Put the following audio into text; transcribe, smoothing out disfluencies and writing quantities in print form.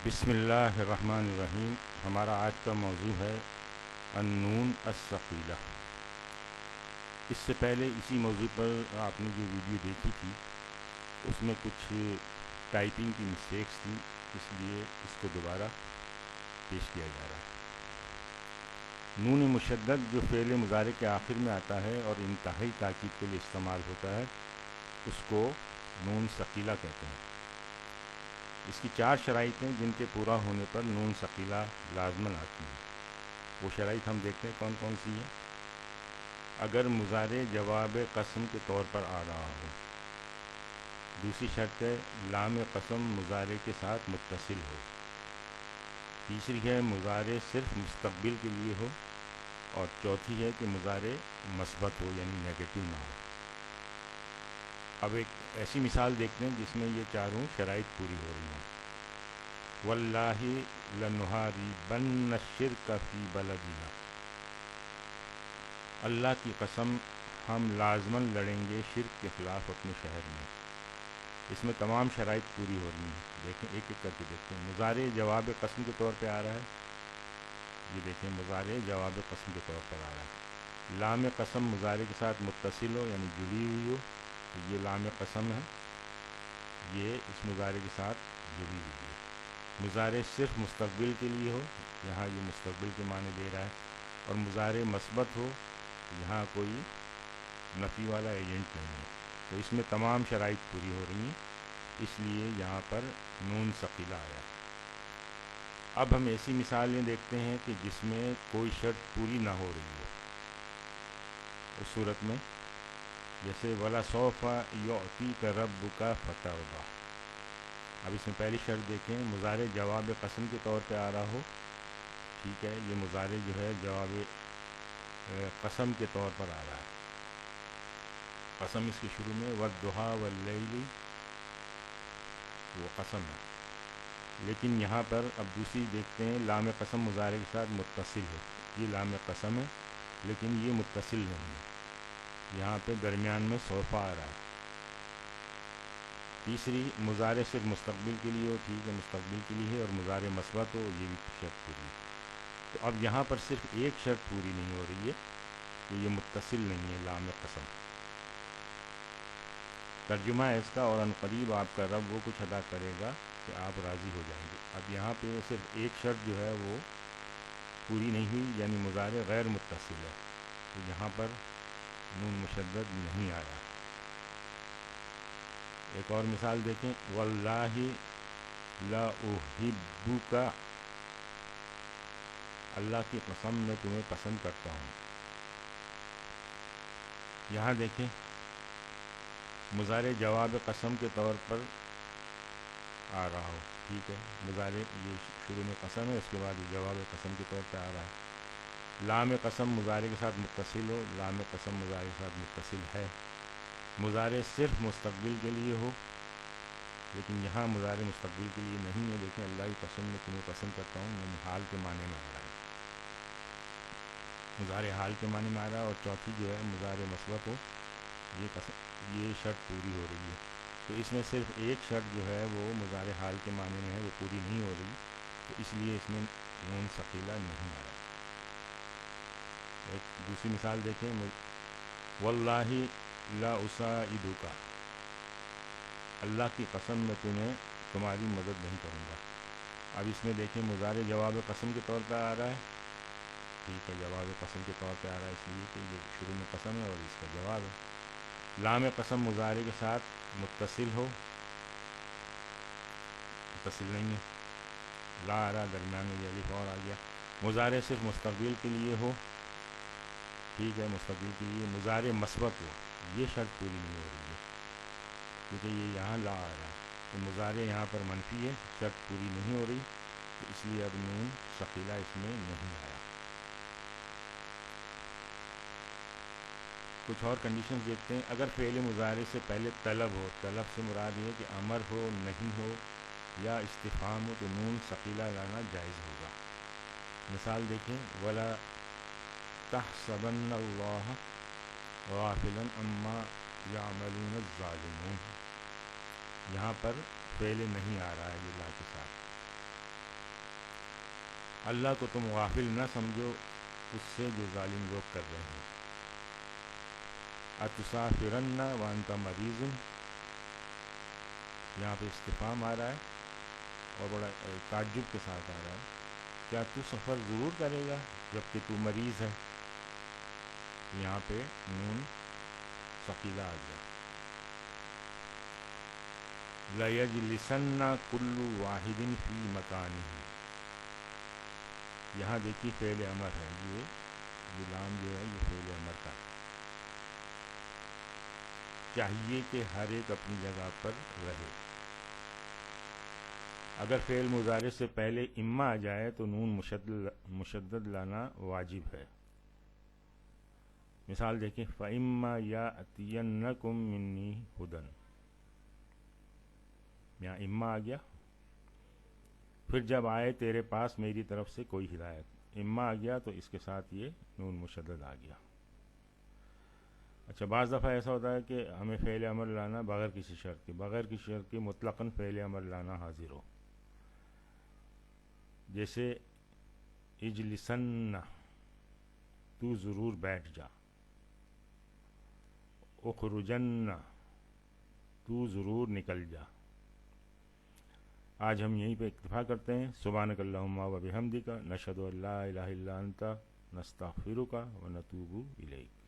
بسم اللہ الرحمن الرحیم۔ ہمارا آج کا موضوع ہے النون الثقیلہ۔ اس سے پہلے اسی موضوع پر آپ نے جو ویڈیو دیکھی تھی اس میں کچھ ٹائپنگ کی مسٹیکس تھی، اس لیے اس کو دوبارہ پیش کیا جا رہا ہے۔ نون مشدد جو فعل مضارع کے آخر میں آتا ہے اور انتہائی تاکید کے لیے استعمال ہوتا ہے اس کو نون ثقیلہ کہتے ہیں۔ اس کی 4 شرائط ہیں جن کے پورا ہونے پر نون ثقیلہ لازماً آتی ہے۔ وہ شرائط ہم دیکھتے ہیں کون کون سی ہیں۔ اگر مضارع جواب قسم کے طور پر آ رہا ہو۔ دوسری شرط ہے لام قسم مضارع کے ساتھ متصل ہو۔ تیسری ہے مضارع صرف مستقبل کے لیے ہو، اور چوتھی ہے کہ مضارع مثبت ہو یعنی نیگیٹو نہ ہو۔ اب ایک ایسی مثال دیکھتے ہیں جس میں یہ چاروں شرائط پوری ہو رہی ہیں۔ واللہ لنحاربن الشرک فی بلدنا، اللہ کی قسم ہم لازماً لڑیں گے شرک کے خلاف اپنے شہر میں۔ اس میں تمام شرائط پوری ہو رہی ہیں۔ دیکھیں ایک ایک کر کے دیکھتے ہیں۔ مضارع جواب قسم کے طور پہ آ رہا ہے، یہ دیکھیں مضارع جواب قسم کے طور پر آ رہا ہے۔ لام قسم مضارع کے ساتھ متصل ہو یعنی جڑی ہوئی ہو، یہ لام قسم ہے، یہ اس مضارع کے ساتھ جڑی ہوئی ہے۔ مضارع صرف مستقبل کے لیے ہو، یہاں یہ مستقبل کے معنی دے رہا ہے، اور مضارع مثبت ہو، یہاں کوئی نفی والا ایجنٹ نہیں ہے۔ تو اس میں تمام شرائط پوری ہو رہی ہیں، اس لیے یہاں پر نون ثقیلہ آیا۔ اب ہم ایسی مثالیں دیکھتے ہیں کہ جس میں کوئی شرط پوری نہ ہو رہی ہو۔ اس صورت میں جیسے وَلَسَوْفَ يُعْطِيكَ رَبُّكَ فَتَرْضَىٰ۔ اب اس میں پہلی شرط دیکھیں، مضارع جواب قسم کے طور پہ آ رہا ہو، ٹھیک ہے، یہ مضارع جو ہے جواب قسم کے طور پر آ رہا ہے۔ قسم اس کے شروع میں وَالضُّحَىٰ وَاللَّيْلِ، وہ قسم ہے، لیکن یہاں پر اب دوسری دیکھتے ہیں لام قسم مضارع کے ساتھ متصل ہے۔ یہ لام قسم ہے لیکن یہ متصل نہیں ہے، یہاں پہ درمیان میں سوفا آ رہا ہے۔ تیسری مضارع صرف مستقبل کے لیے ہو، ٹھیک ہے، مستقبل کے لیے ہے، اور مضارع مثبت ہو، یہ بھی شرط پوری ہے۔ تو اب یہاں پر صرف ایک شرط پوری نہیں ہو رہی ہے کہ یہ متصل نہیں ہے لام قسم۔ ترجمہ ہے اس کا، اور ان قریب آپ کا رب وہ کچھ ادا کرے گا کہ آپ راضی ہو جائیں گے۔ اب یہاں پہ صرف ایک شرط جو ہے وہ پوری نہیں ہوئی، یعنی مضارع غیر متصل ہے، تو یہاں پر نون مشدد نہیں آیا۔ ایک اور مثال دیکھیں، واللہ لأحبک، اللہ کی قسم میں تمہیں پسند کرتا ہوں۔ یہاں دیکھیں مضارع جواب قسم کے طور پر آ رہا ہو، ٹھیک ہے، مضارع یہ شروع میں قسم ہے، اس کے بعد یہ جواب قسم کے طور پہ آ رہا ہے۔ لام قسم مضارع کے ساتھ متصل ہو، لام قسم مضارع کے ساتھ متصل ہے۔ مضارع صرف مستقبل کے لیے ہو، لیکن یہاں مضارع مستقبل کے لیے نہیں ہے۔ دیکھیں اللہ کی قسم میں تمہیں پسند کرتا ہوں، یعنی حال کے معنی میں آ رہا ہے، مضارع حال کے معنی میں آ رہا ہے۔ اور چوتھی جو ہے مضارع مثبت ہو، یہ شرط پوری ہو رہی ہے۔ تو اس میں صرف ایک شرط جو ہے وہ مضارع حال کے معنی میں ہے، وہ پوری نہیں ہو رہی، تو اس لیے اس میں نون ثقیلہ نہیں آیا۔ ایک دوسری مثال دیکھیں، واللہ لأساعدک، اللہ کی قسم میں تمہاری مدد نہیں کروں گا۔ اب اس میں دیکھیں مضارع جواب قسم کے طور پر آ رہا ہے، ٹھیک ہے، جواب قسم کے طور پہ آ رہا ہے اس لیے کہ یہ شروع میں قسم ہے اور اس کا جواب ہے۔ لام قسم مضارع کے ساتھ متصل ہو، متصل نہیں ہے، لا آ رہا، درمیان میں یہ الف اور آ گیا۔ مضارع صرف مستقبل کے لیے ہو، ٹھیک ہے، مستقبل کے لیے۔ مضارع مثبت ہو، یہ شرط پوری نہیں ہو رہی ہے کیونکہ یہ یہاں لا آ رہا ہے، تو مضارع یہاں پر منفی ہے، شرط پوری نہیں ہو رہی، تو اس لیے اب نون ثقیلہ اس میں نہیں آیا۔ کچھ اور کنڈیشنز دیکھتے ہیں۔ اگر فعل مضارع سے پہلے طلب ہو، طلب سے مراد یہ ہے کہ امر ہو، نہیں ہو یا استفہام ہو، تو نون ثقیلہ لانا جائز ہوگا۔ مثال دیکھیں، وَلَا تَحْسَبَنَّ اللَّهَ غَافِلًا عَمَّا يَعْمَلُونَ الظَّالِمُونَ، یہاں پر فعل نہیں آ رہا ہے یہ لا کے ساتھ، اللہ کو تم غافل نہ سمجھو اس سے جو ظالم لوگ کر رہے ہیں. اتسافرن وانت مریض، یہاں پہ استفہام آ رہا ہے اور بڑا تعجب کے ساتھ آ رہا ہے. کیا تو سفر ضرور کرے گا جب کہ تو مریض ہے؟ یہاں پہ نون ثقیلہ آ گیا. لَيَجْلِسَنَّ كُلُّ وَاحِدٍ فِي مَكَانِهِ، یہاں دیکھیے فعل امر ہے، یہ لام جو ہے یہ فعل امر کا ہے. چاہیے کہ ہر ایک اپنی جگہ پر رہے. اگر فعل مضارع سے پہلے اما آ جائے تو نون مشدد لانا واجب ہے. مثال دیکھیں، فَإِمَّا يَأْتِيَنَّكُم مِّنِّي هُدًى، یہاں اما آ گیا. پھر جب آئے تیرے پاس میری طرف سے کوئی ہدایت، اما آ گیا تو اس کے ساتھ یہ نون مشدد آ گیا. اچھا، بعض دفعہ ایسا ہوتا ہے کہ ہمیں فعل امر لانا بغیر کسی شرط کے مطلقاً فعل امر لانا حاضر ہو. جیسے اجلسن، تو ضرور بیٹھ جا. اخرجن، تو ضرور نکل جا. آج ہم یہیں پہ اکتفا کرتے ہیں. سبحانک اللہم و بحمدک، نشہد ان لا الہ الا انت، نستغفرک و نتوب الیک.